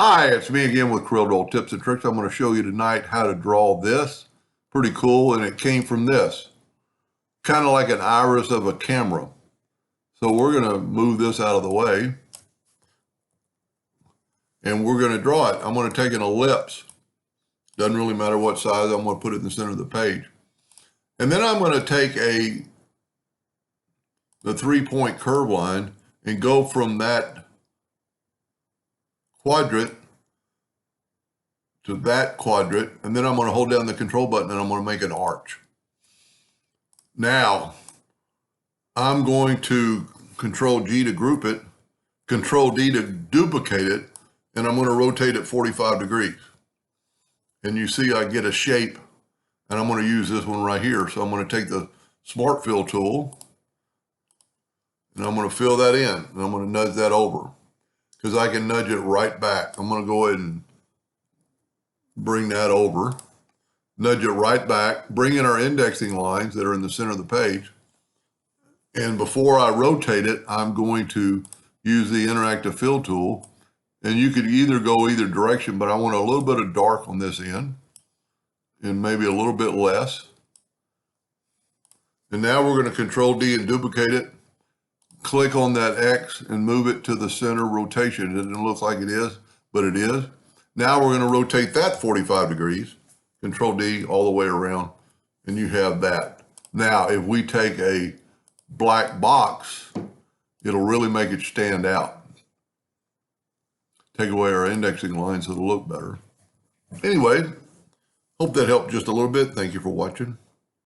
Hi, it's me again with CorelDraw Tips and Tricks. I'm going to show you tonight how to draw this. Pretty cool, and it came from this. Kind of like an iris of a camera. So we're going to move this out of the way. And we're going to draw it. I'm going to take an ellipse. Doesn't really matter what size. I'm going to put it in the center of the page. And then I'm going to take the 3-point curve line and go from that quadrant to that quadrant, and then I'm going to hold down the control button and I'm going to make an arch. Now, I'm going to Control G to group it, Control D to duplicate it, and I'm going to rotate it 45 degrees. And you see I get a shape, and I'm going to use this one right here. So I'm going to take the Smart Fill tool, and I'm going to fill that in, and I'm going to nudge that over, because I can nudge it right back. I'm going to go ahead and bring that over, nudge it right back, bring in our indexing lines that are in the center of the page. And before I rotate it, I'm going to use the interactive fill tool. And you could either go either direction, but I want a little bit of dark on this end and maybe a little bit less. And now we're going to Control D and duplicate it. Click on that X and move it to the center rotation. It doesn't look like it is, but it is. Now we're going to rotate that 45 degrees, Control D all the way around, and you have that. Now, if we take a black box, it'll really make it stand out. Take away our indexing lines so it'll look better. Anyway, hope that helped just a little bit. Thank you for watching.